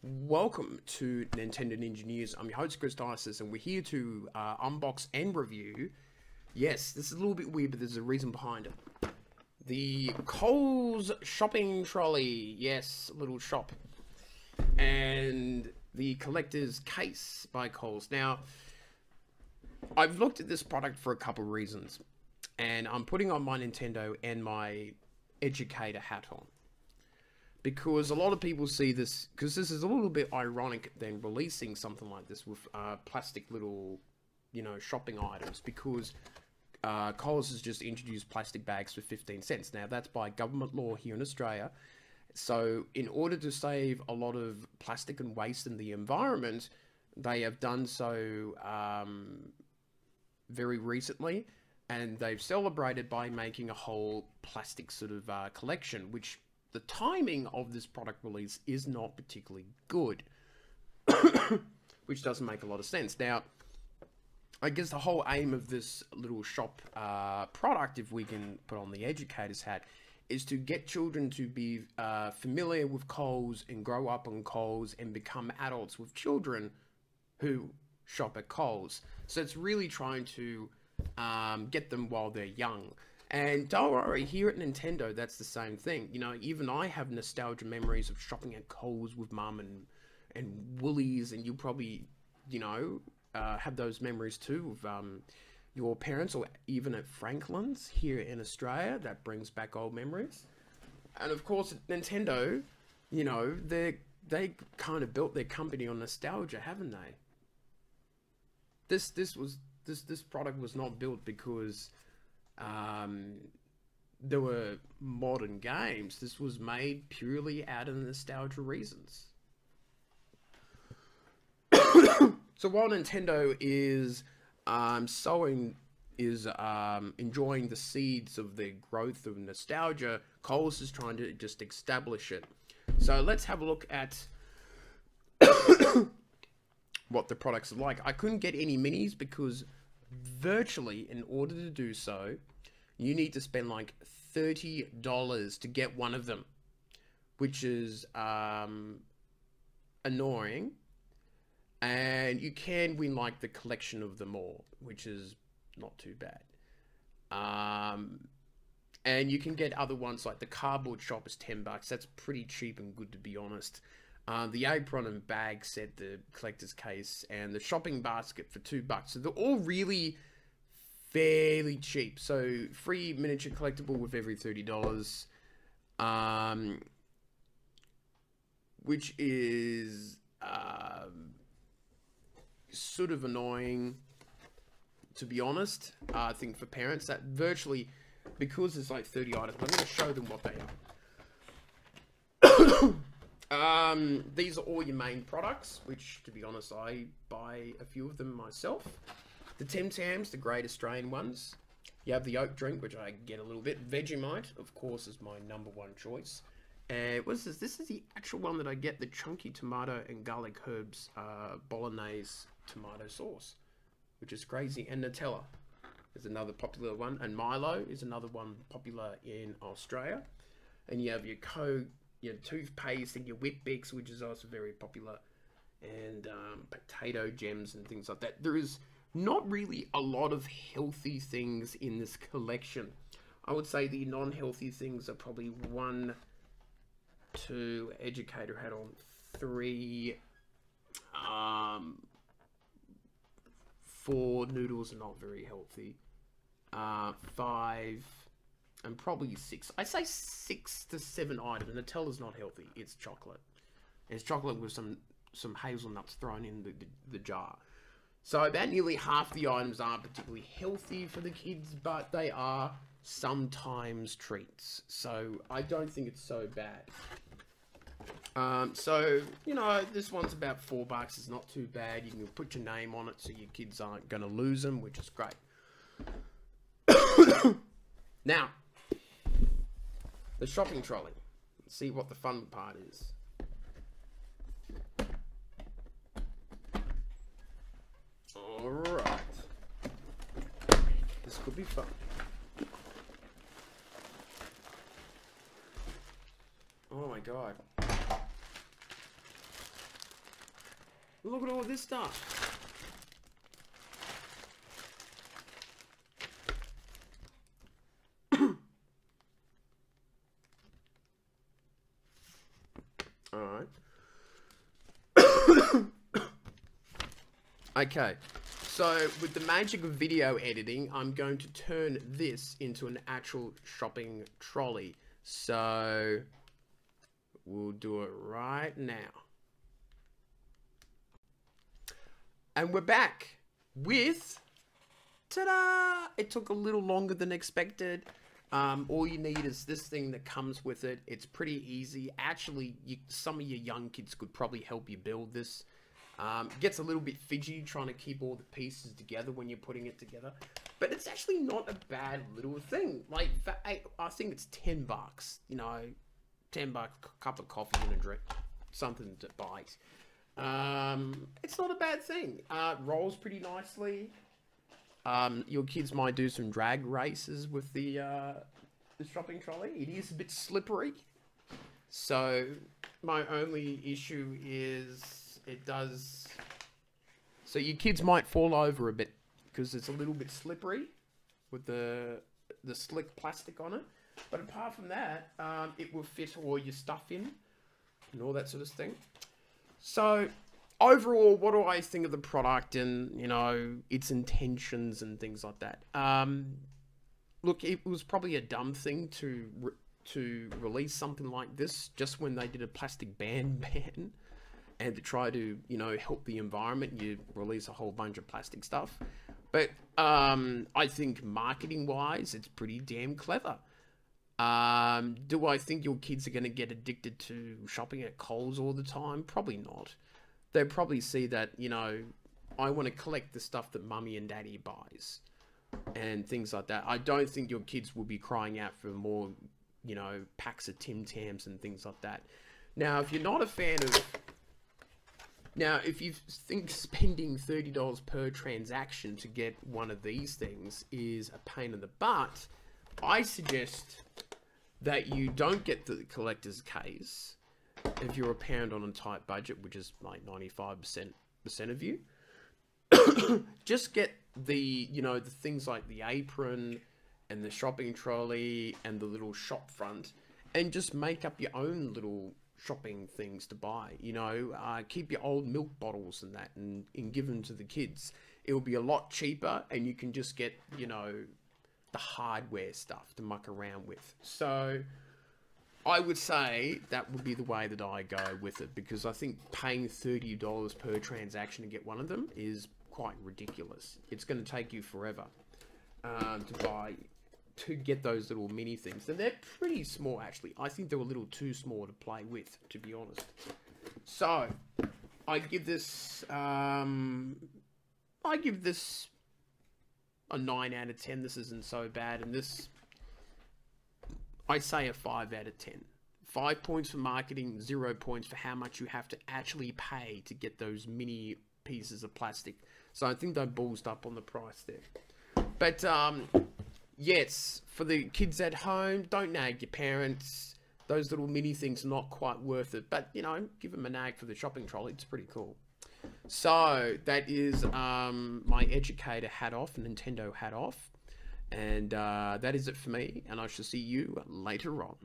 Welcome to Nintendo Ninja News. I'm your host, Chris Dices, and we're here to unbox and review. Yes, this is a little bit weird, but there's a reason behind it. The Coles shopping trolley. Yes, a little shop. And the collector's case by Coles. Now, I've looked at this product for a couple of reasons. And I'm putting on my Nintendo and my educator hat on. Because a lot of people see this, because this is a little bit ironic than releasing something like this with plastic little, shopping items. Because Coles has just introduced plastic bags for 15 cents. Now, that's by government law here in Australia. So, in order to save a lot of plastic and waste in the environment, they have done so very recently. And they've celebrated by making a whole plastic sort of collection, which the timing of this product release is not particularly good, which doesn't make a lot of sense. Now, I guess the whole aim of this little shop product, if we can put on the educator's hat, is to get children to be familiar with Coles and grow up on Coles and become adults with children who shop at Coles. So it's really trying to get them while they're young. And don't worry, here at Nintendo, that's the same thing. Even I have nostalgia memories of shopping at Coles with Mum and Woolies, and you'll probably, have those memories too of your parents, or even at Franklin's here in Australia. That brings back old memories. And of course, at Nintendo, they kind of built their company on nostalgia, haven't they? This product was not built because there were modern games. This was made purely out of nostalgia reasons. So while Nintendo is enjoying the seeds of the growth of nostalgia, Coles is trying to just establish it. So let's have a look at what the products are like. I couldn't get any minis because virtually, in order to do so, you need to spend like $30 to get one of them, which is annoying. And you can win like the collection of them all, which is not too bad. And you can get other ones like the cardboard shop is $10. That's pretty cheap and good, to be honest. The apron and bag set, the collector's case, and the shopping basket for $2. So they're all really fairly cheap. So free miniature collectible with every $30, which is sort of annoying, to be honest. I think for parents, that virtually, because there's like 30 items, I'm going to show them what they are. These are all your main products, which, to be honest, I buy a few of them myself. The Tim Tams, the great Australian ones. You have the oat drink, which I get a little bit. Vegemite, of course, is my number one choice. And what is this? This is the actual one that I get, the chunky tomato and garlic herbs bolognese tomato sauce, which is crazy. And Nutella is another popular one. And Milo is another one popular in Australia. And you have your Coke, your toothpaste, and your Whitbix, which is also very popular, and potato gems and things like that. There is not really a lot of healthy things in this collection. I would say the non-healthy things are probably 1, 2, educator hat on, 3, 4, noodles are not very healthy, 5, and probably 6. I say 6 to 7 items. Nutella's not healthy. It's chocolate. It's chocolate with some hazelnuts thrown in the jar. So about nearly half the items aren't particularly healthy for the kids, but they are sometimes treats. So I don't think it's so bad. So, this one's about $4. It's not too bad. You can put your name on it so your kids aren't going to lose them, which is great. Now, the shopping trolley. Let's see what the fun part is. Alright. This could be fun. Oh my god. Look at all this stuff. Alright. Okay. So, with the magic of video editing, I'm going to turn this into an actual shopping trolley. So, we'll do it right now. And we're back with, ta-da! It took a little longer than expected. All you need is this thing that comes with it. It's pretty easy. Actually, some of your young kids could probably help you build this. It gets a little bit fidgety trying to keep all the pieces together when you're putting it together. But it's actually not a bad little thing. Like, I think it's $10. You know, $10, a cup of coffee and a drink. Something to bite. It's not a bad thing. Rolls pretty nicely. Your kids might do some drag races with the shopping trolley. It is a bit slippery. So, my only issue is it does... So your kids might fall over a bit because it's a little bit slippery with the slick plastic on it. But apart from that, it will fit all your stuff in and all that sort of thing. So, overall, what do I think of the product and, you know, its intentions and things like that? Look, it was probably a dumb thing to release something like this just when they did a plastic ban. And to try to, you know, help the environment, you release a whole bunch of plastic stuff. But I think marketing-wise, it's pretty damn clever. Do I think your kids are going to get addicted to shopping at Coles all the time? Probably not. They'll probably see that, you know, I want to collect the stuff that mummy and daddy buys. And things like that. I don't think your kids will be crying out for more, you know, packs of Tim Tams and things like that. Now, if you're not a fan of... Now, if you think spending $30 per transaction to get one of these things is a pain in the butt, I suggest that you don't get the collector's case if you're a parent on a tight budget, which is like 95% of you. Just get the, you know, the things like the apron and the shopping trolley and the little shop front, and just make up your own little shopping things to buy. You know, keep your old milk bottles and that and give them to the kids. It will be a lot cheaper, and you can just get, you know, the hardware stuff to muck around with. So I would say that would be the way that I go with it, because I think paying $30 per transaction to get one of them is quite ridiculous. It's going to take you forever to get those little mini things. And they're pretty small, actually. I think they're a little too small to play with, to be honest. So I give this a 9 out of 10. This isn't so bad, and this, I say a 5 out of 10. 5 points for marketing, 0 points for how much you have to actually pay to get those mini pieces of plastic. So I think they ballsed up on the price there. But yes, for the kids at home, don't nag your parents. Those little mini things are not quite worth it. But, you know, give them a nag for the shopping trolley. It's pretty cool. So that is my educator hat off, Nintendo hat off. And that is it for me. And I shall see you later on.